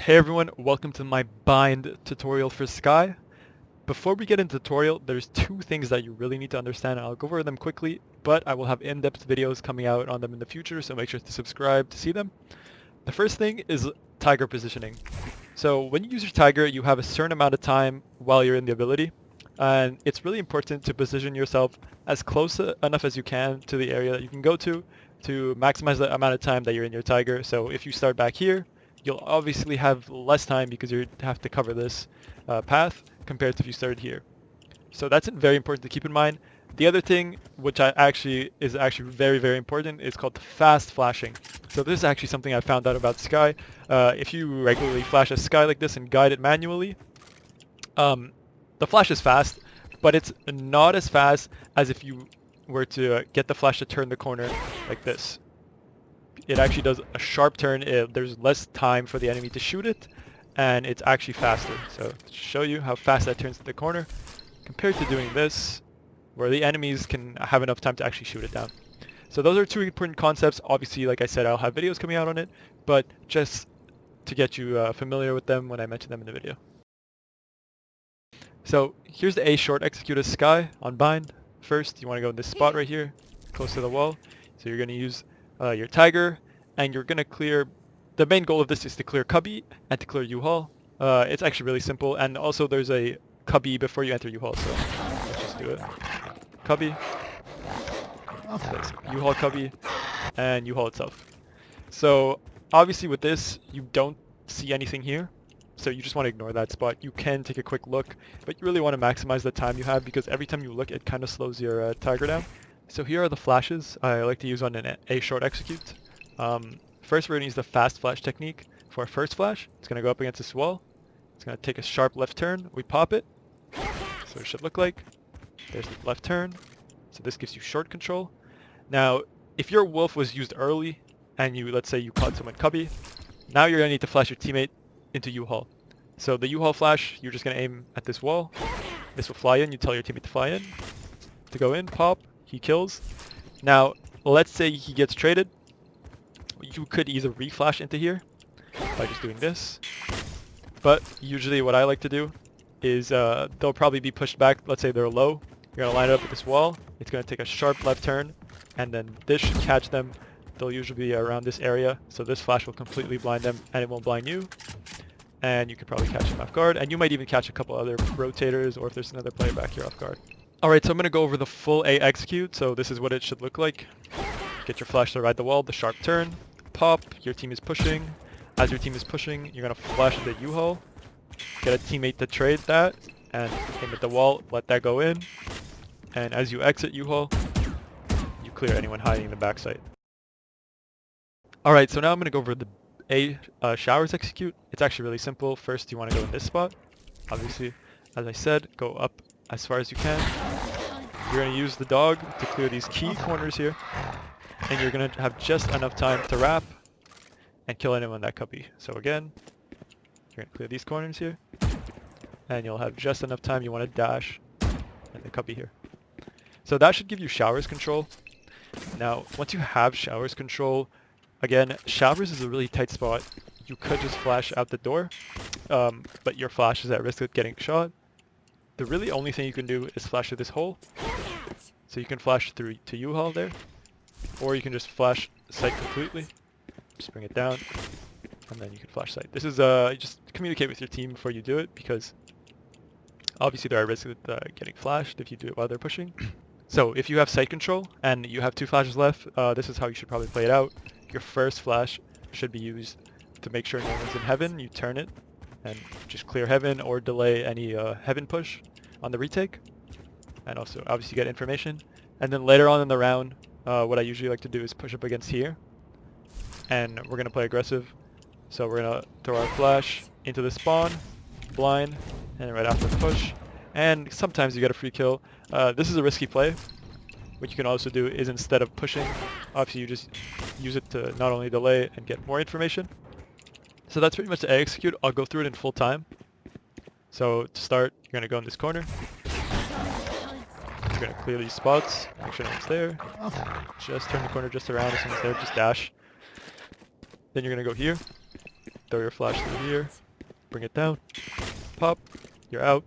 Hey everyone, welcome to my bind tutorial for Skye. Before we get into the tutorial, there's two things that you really need to understand, and I'll go over them quickly, but I will have in-depth videos coming out on them in the future, so make sure to subscribe to see them. The first thing is tiger positioning. So when you use your tiger, you have a certain amount of time while you're in the ability, and it's really important to position yourself as close enough as you can to the area that you can go to maximize the amount of time that you're in your tiger. So if you start back here, you'll obviously have less time because you have to cover this path compared to if you started here. So that's very important to keep in mind. The other thing, which is actually very, very important, is called fast flashing. So this is actually something I found out about Skye. If you regularly flash a Skye like this and guide it manually, the flash is fast, but it's not as fast as if you were to get the flash to turn the corner like this. It actually does a sharp turn. There's less time for the enemy to shoot it, and it's actually faster. So to show you how fast that turns to the corner, compared to doing this, where the enemies can have enough time to actually shoot it down. So those are two important concepts. Obviously, like I said, I'll have videos coming out on it, but just to get you familiar with them when I mention them in the video. So here's the A short execute as Skye on bind. First, you want to go in this spot right here, close to the wall. So you're going to use your tiger, and you're going to clear. The main goal of this is to clear cubby and to clear U-haul. It's actually really simple, and also there's a cubby before you enter U-haul, so let's just do it. Cubby, U-haul cubby, and U-haul itself. So obviously with this, you don't see anything here, so you just want to ignore that spot. You can take a quick look, but you really want to maximize the time you have, because every time you look, it kind of slows your tiger down. So here are the flashes I like to use on an A short execute. First, we're going to use the fast flash technique. For our first flash, it's going to go up against this wall. It's going to take a sharp left turn. We pop it. So it should look like. There's the left turn. So this gives you short control. Now, if your wolf was used early, and let's say you caught someone cubby, now you're going to need to flash your teammate into U-haul. So the U-haul flash, you're just going to aim at this wall. This will fly in. You tell your teammate to fly in. To go in, pop. He kills. Now, let's say he gets traded. You could either reflash into here by just doing this. But usually what I like to do is they'll probably be pushed back. Let's say they're low. You're going to line it up with this wall. It's going to take a sharp left turn, and then this should catch them. They'll usually be around this area. So this flash will completely blind them, and it won't blind you. And you could probably catch them off guard. And you might even catch a couple other rotators, or if there's another player back here off guard. Alright, so I'm going to go over the full A execute. So this is what it should look like. Get your flash to ride the wall, the sharp turn, pop, your team is pushing. As your team is pushing, you're going to flash into U-haul. Get a teammate to trade that, and aim at the wall, let that go in. And as you exit U-haul, you clear anyone hiding in the backside. Alright, so now I'm going to go over the A showers execute. It's actually really simple. First, you want to go in this spot. Obviously, as I said, go up as far as you can. You're going to use the dog to clear these key corners here, and you're going to have just enough time to wrap and kill anyone that cubby. So again, you're going to clear these corners here, and you'll have just enough time. You want to dash and the cubby here. So that should give you showers control. Now, once you have showers control, again, showers is a really tight spot. You could just flash out the door, but your flash is at risk of getting shot. The really only thing you can do is flash through this hole. So you can flash through to U-haul there, or you can just flash sight completely. Just bring it down, and then you can flash sight. This is just communicate with your team before you do it, because obviously there are risks of getting flashed if you do it while they're pushing. So if you have sight control and you have 2 flashes left, this is how you should probably play it out. Your first flash should be used to make sure no one's in heaven. You turn it and just clear heaven or delay any heaven push on the retake, and also obviously get information. And then later on in the round, what I usually like to do is push up against here, and we're going to play aggressive. So we're going to throw our flash into the spawn, blind, and right after push, and sometimes you get a free kill. This is a risky play. What you can also do is, instead of pushing, obviously you just use it to not only delay and get more information. So that's pretty much the A execute. I'll go through it in full time. So to start, you're going to go in this corner. You're going to clear these spots, make sure no one's there. Just turn the corner just around. If someone's there, just dash. Then you're going to go here. throw your flash through here, bring it down, pop, you're out,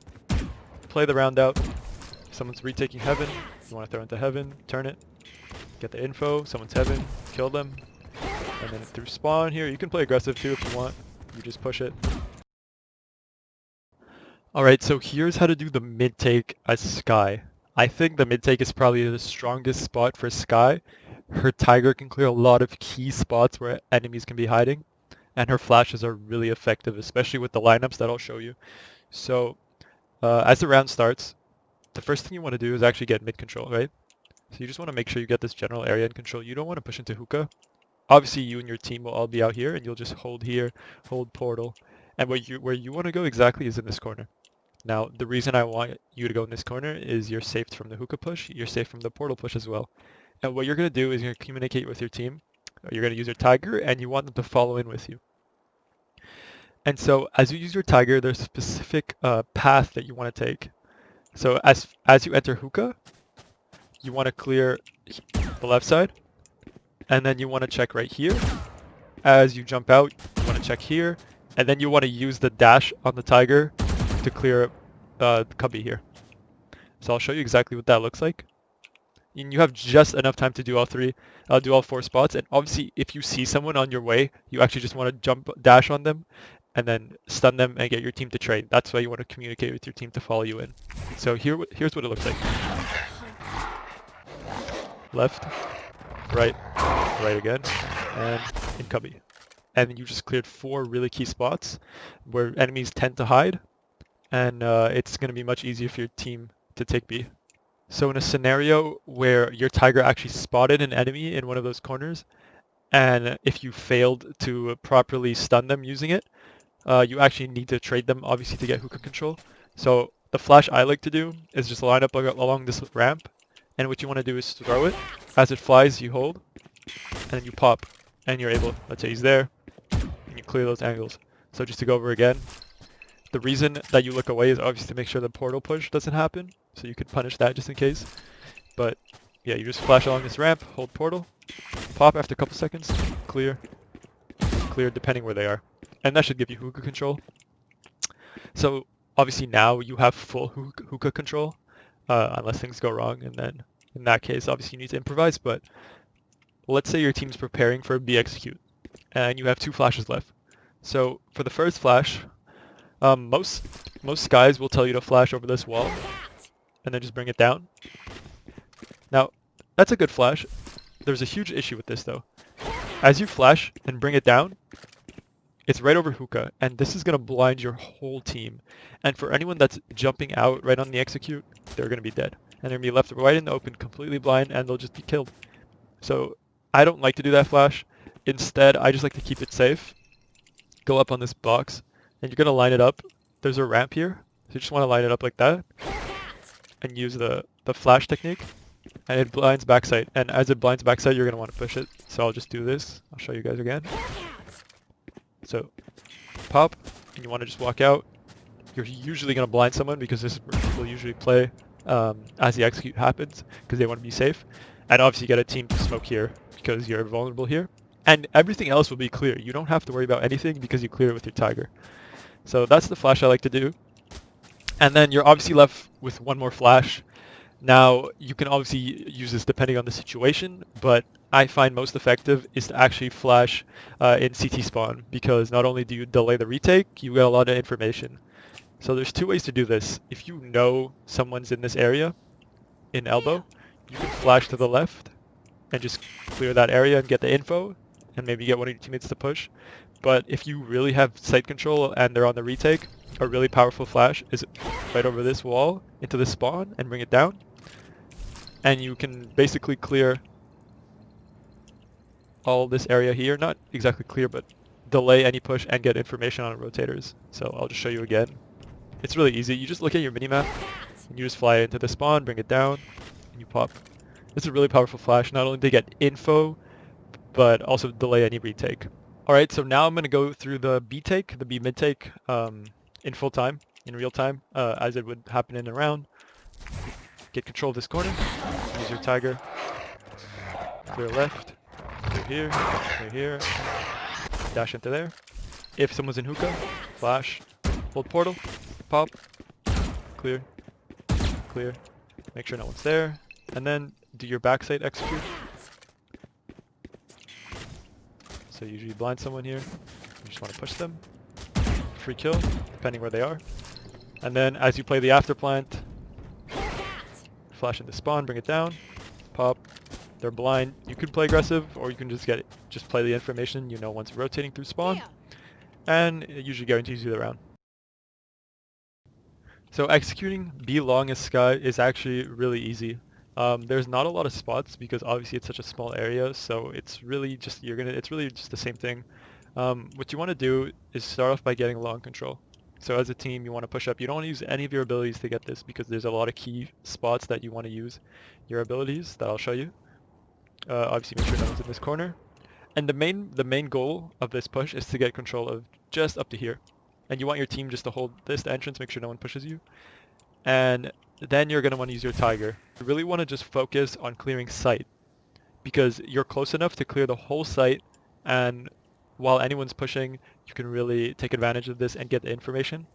play the round out. If someone's retaking heaven, you want to throw into heaven, turn it, get the info, someone's heaven, kill them, and then through spawn here, you can play aggressive too if you want, you just push it. Alright, so here's how to do the mid take as Skye. I think the mid take is probably the strongest spot for Skye. Her tiger can clear a lot of key spots where enemies can be hiding, and her flashes are really effective, especially with the lineups that I'll show you. So, as the round starts, the first thing you want to do is actually get mid control, right? So you just want to make sure you get this general area in control. You don't want to push into hookah. Obviously, you and your team will all be out here, and you'll just hold here, hold portal, and where you want to go exactly is in this corner. Now, the reason I want you to go in this corner is you're safe from the hookah push, you're safe from the portal push as well. And what you're going to do is you're going to communicate with your team, you're going to use your tiger, and you want them to follow in with you. And so, as you use your tiger, there's a specific path that you want to take. So, as you enter hookah, you want to clear the left side, and then you want to check right here. As you jump out, you want to check here, and then you want to use the dash on the tiger to clear the cubby here. So I'll show you exactly what that looks like. And you have just enough time to do all three. I'll do all 4 spots. And obviously, if you see someone on your way, you actually just want to dash on them, and then stun them and get your team to trade. That's why you want to communicate with your team to follow you in. So here's what it looks like. Left, right, right again, and in cubby. And you just cleared 4 really key spots where enemies tend to hide. And it's going to be much easier for your team to take B. So in a scenario where your tiger actually spotted an enemy in one of those corners, and if you failed to properly stun them using it, you actually need to trade them, obviously, to get hookah control. So the flash I like to do is just line up along this ramp, and what you want to do is throw it. As it flies, you hold, and then you pop, and you're able, let's say he's there, and you clear those angles. So just to go over again, the reason that you look away is obviously to make sure the portal push doesn't happen, so you could punish that just in case. But yeah, you just flash along this ramp, hold portal, pop after a couple seconds, clear, depending where they are. And that should give you hookah control. So obviously now you have full hookah control, unless things go wrong, and then in that case obviously you need to improvise. But let's say your team's preparing for a B execute, and you have 2 flashes left. So for the first flash, most Skies will tell you to flash over this wall and then just bring it down. Now, that's a good flash. There's a huge issue with this though. As you flash and bring it down, it's right over hookah, and this is going to blind your whole team. And for anyone that's jumping out right on the execute, they're going to be dead. And they're going to be left right in the open, completely blind, and they'll just be killed. So I don't like to do that flash. Instead, I just like to keep it safe. Go up on this box, and you're going to line it up. There's a ramp here, so you just want to line it up like that and use the flash technique, and it blinds backside. And as it blinds backside, you're going to want to push it. So I'll just do this. I'll show you guys again. So pop, and you want to just walk out. You're usually going to blind someone because this will usually play as the execute happens because they want to be safe. And obviously you get a team to smoke here because you're vulnerable here. And everything else will be clear. You don't have to worry about anything because you clear it with your tiger. So that's the flash I like to do. And then you're obviously left with one more flash. Now, you can obviously use this depending on the situation, but I find most effective is to actually flash in CT spawn, because not only do you delay the retake, you get a lot of information. So there's 2 ways to do this. If you know someone's in this area, in elbow, you can flash to the left and just clear that area and get the info, and maybe get one of your teammates to push. But if you really have sight control and they're on the retake, a really powerful flash is right over this wall into the spawn and bring it down. And you can basically clear all this area here. Not exactly clear, but delay any push and get information on rotators. So I'll just show you again. It's really easy. You just look at your minimap, and you just fly into the spawn, bring it down, and you pop. This is a really powerful flash, not only to get info, but also delay any retake. Alright, so now I'm going to go through the B take, the B mid take, in full time, in real time, as it would happen in a round. Get control of this corner, use your tiger, clear left, clear here, dash into there, If someone's in hookah, flash, hold portal, pop, clear, clear, make sure no one's there, and then do your backside execute. So usually blind someone here, you just want to push them, free kill, depending where they are. And then as you play the after plant, flash into spawn, bring it down, pop, they're blind. You could play aggressive, or you can just play the information you know once rotating through spawn, and it usually guarantees you the round. So executing B long as Skye is actually really easy. There's not a lot of spots because obviously it's such a small area, so it's really just the same thing. What you want to do is start off by getting long control. So as a team, you want to push up. You don't want to use any of your abilities to get this because there's a lot of key spots that you want to use your abilities that I'll show you. Obviously make sure no one's in this corner. And the main goal of this push is to get control of just up to here. And you want your team just to hold this entrance, make sure no one pushes you. And then you're going to want to use your tiger. You really want to just focus on clearing sight because you're close enough to clear the whole site, and while anyone's pushing, you can really take advantage of this and get the information.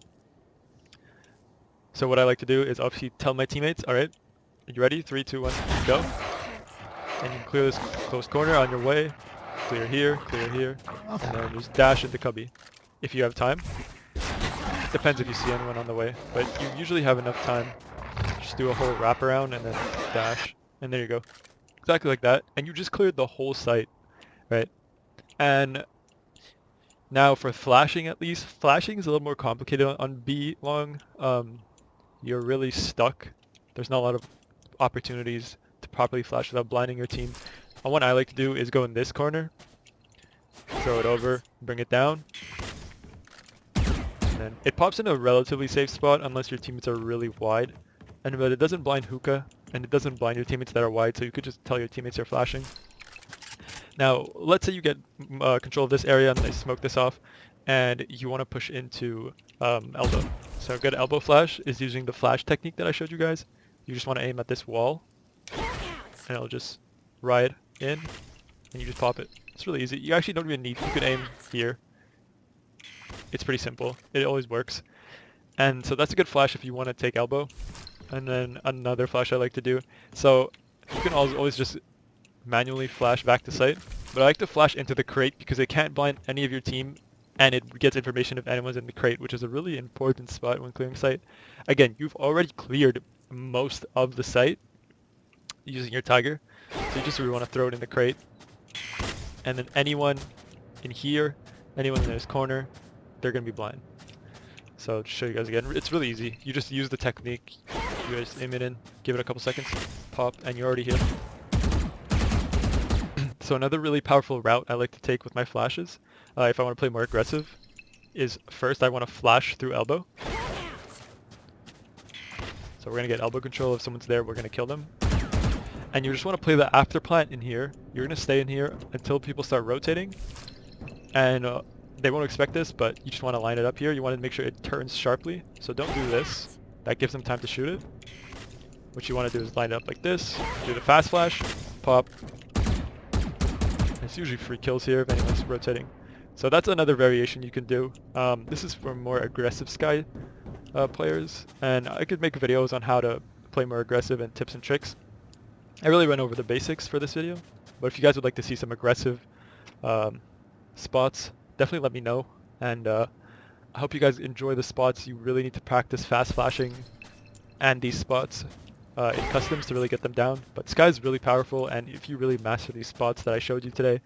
So what I like to do is obviously tell my teammates, alright, are you ready? 3, 2, 1, go. And you can clear this close corner on your way. Clear here, and then just dash into cubby if you have time. Depends if you see anyone on the way, but you usually have enough time. Just do a whole wraparound and then dash, and there you go. Exactly like that, and you just cleared the whole site, right? And now for flashing, at least, flashing is a little more complicated on B long. You're really stuck. There's not a lot of opportunities to properly flash without blinding your team. And what I like to do is go in this corner, throw it over, bring it down. And it pops in a relatively safe spot unless your teammates are really wide. But it doesn't blind hookah, and it doesn't blind your teammates that are wide, so you could just tell your teammates you're flashing. Now, let's say you get control of this area and they smoke this off, and you want to push into elbow. So a good elbow flash is using the flash technique that I showed you guys. You just want to aim at this wall, and it'll just ride in, and you just pop it. It's really easy. You actually don't even need, you could aim here. It's pretty simple. It always works. And so that's a good flash if you want to take elbow. And then another flash I like to do. So you can always just manually flash back to sight. But I like to flash into the crate because it can't blind any of your team, and it gets information if anyone's in the crate, which is a really important spot when clearing sight. Again, you've already cleared most of the site using your tiger. So you just really want to throw it in the crate. And then anyone in here, anyone in this corner, they're going to be blind. So I'll just show you guys again. It's really easy. You just use the technique. You guys aim it in, give it a couple seconds, pop, and you're already here. So another really powerful route I like to take with my flashes, if I want to play more aggressive, is first I want to flash through elbow. So we're going to get elbow control. If someone's there, we're going to kill them. And you just want to play the after plant in here. You're going to stay in here until people start rotating. And they won't expect this, but you just want to line it up here. You want to make sure it turns sharply. So don't do this. That gives them time to shoot it. What you want to do is line it up like this. Do the fast flash. Pop. It's usually free kills here if anyone's rotating. So that's another variation you can do. This is for more aggressive Skye players. And I could make videos on how to play more aggressive and tips and tricks. I really went over the basics for this video. But if you guys would like to see some aggressive spots, definitely let me know. And I hope you guys enjoy the spots. You really need to practice fast flashing and these spots in customs to really get them down. But Skye is really powerful, and if you really master these spots that I showed you today,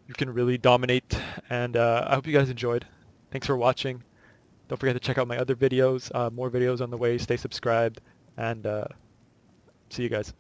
you can really dominate. And I hope you guys enjoyed. Thanks for watching. Don't forget to check out my other videos. More videos on the way. Stay subscribed, and see you guys.